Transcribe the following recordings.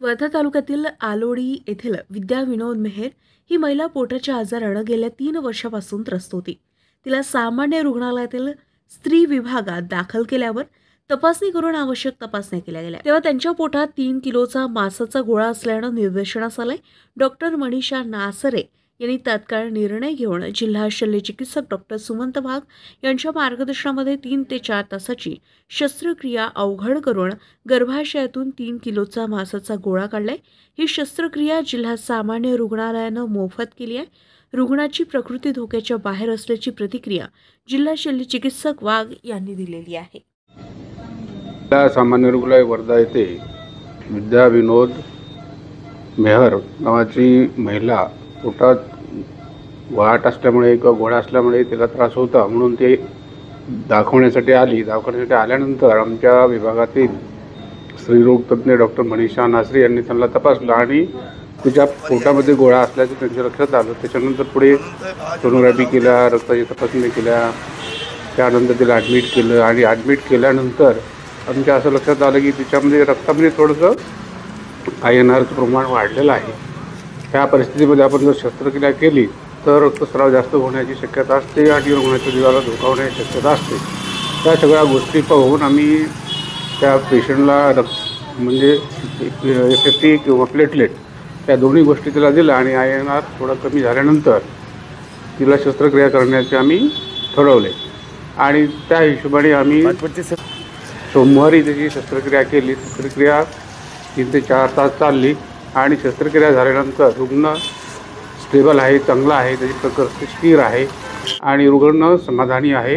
वर्धा तालुक्यातील आलोडी येथील विद्या विनोद मेहर ही महिला पोटाच्या आजारानं गेल्या 3 वर्षापासून त्रस्त होती. तिला सामान्य रुग्णालयातील स्त्री विभागात दाखल केल्यावर तपासणी करून आवश्यक तपासण्या केल्या गेल्या. तेव्हा त्यांच्या पोटात 3 किलोचा मासाचा गोळा असल्यानं निदर्शनास आले. डॉक्टर मनीषा नासरे यांनी तात्काळ निर्णय घेऊन जिल्हा शल्यचिकित्सक डॉक्टर सुमंत वाघ यांच्या मार्गदर्शनामध्ये 3 ते 4 तासाची शस्त्रक्रिया अवघड करून गर्भाशयातून 3 किलोचा मासाचा गोळा काढलाय. ही शस्त्रक्रिया जिल्हा सामान्य रुग्णालयानं मोफत केली आहे. रुग्णाची प्रकृती धोक्याच्या बाहेर असल्याची प्रतिक्रिया जिल्हा शल्यचिकित्सक वाघ यांनी दिलेली आहे. सामान्य रुग्णालय वर्धा येथे विद्या विनोद मेहर नावाची महिला पोटात वाट असल्यामुळे किंवा गोळा असल्यामुळे तिला त्रास होता, म्हणून ते दाखवण्यासाठी आली. दाखवण्यासाठी आल्यानंतर आमच्या विभागातील स्त्रीरोग तज्ज्ञ डॉक्टर मनीषा नासरे यांनी त्यांना तपासलं आणि तिच्या पोटामध्ये गोळा असल्याचं त्यांच्या लक्षात आलं. त्याच्यानंतर पुढे सोनोग्राफी केल्या, रक्ताची तपासणी केल्या, त्यानंतर तिला ॲडमिट केलं आणि ॲडमिट केल्यानंतर आमच्या असं लक्षात आलं की तिच्यामध्ये रक्तामध्ये थोडंसं INRचं प्रमाण वाढलेलं आहे. ह्या परिस्थितीमध्ये आपण जर शस्त्रक्रिया केली तर रक्तस्राव जास्त होण्याची शक्यता असते आणि रुग्णाच्या जीवाला धोका होण्याची शक्यता असते. त्या सगळ्या गोष्टी पाहून आम्ही त्या पेशंटला म्हणजे FFT किंवा प्लेटलेट त्या दोन्ही गोष्टी तिला दिल्या आणि INR थोडा कमी झाल्यानंतर तिला शस्त्रक्रिया करण्याचे आम्ही ठरवले आणि त्या हिशोबाने आम्ही सोमवारी त्याची शस्त्रक्रिया केली. शस्त्रक्रिया 3 ते 4 तास चालली आणि शस्त्रक्रिया झाल्यानंतर रुग्ण स्टेबल आहे, चांगला आहे, त्याची प्रकृती स्थिर आहे आणि रुग्ण समाधानी आहे.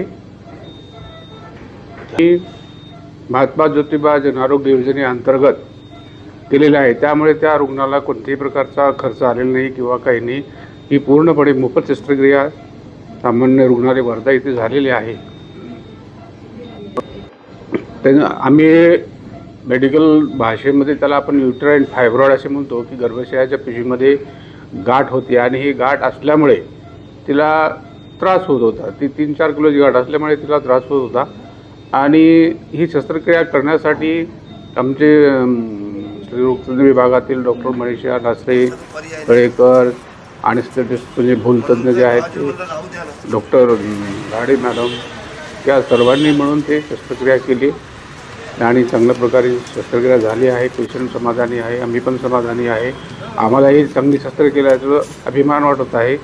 ही महात्मा ज्योतिबा जनआरोग्य योजनेअंतर्गत केलेलं आहे, त्यामुळे त्या रुग्णाला कोणत्याही प्रकारचा खर्च आलेला नाही किंवा काही नाही. ही पूर्णपणे मोफत शस्त्रक्रिया सामान्य रुग्णालय वर्धा इथे झालेली आहे. आम्ही मेडिकल भाषेमध्ये त्याला आपण युट्राईन फायब्रॉइड असे म्हणतो की गर्भाशयाच्या पेशीमध्ये गाठ होती आणि ही गाठ असल्यामुळे तिला त्रास होत होता. ती 3-4 किलोची गाठ असल्यामुळे तिला त्रास होत होता आणि ही शस्त्रक्रिया करण्यासाठी आमचे स्त्रीरोग विभागातील डॉक्टर मनीषा नासरे कळेकर आणि म्हणजे भूलतज्ञ जे आहेत ते डॉक्टर गाडे मॅडम या सर्वांनी मिळून ते शस्त्रक्रिया केली आणि चांगल्या प्रकारे शस्त्रक्रिया झाली आहे. पेशंट समाधानी आहे, आम्ही पण समाधानी आहे. आम्हालाही चांगली शस्त्रक्रियेचा अभिमान वाटत आहे.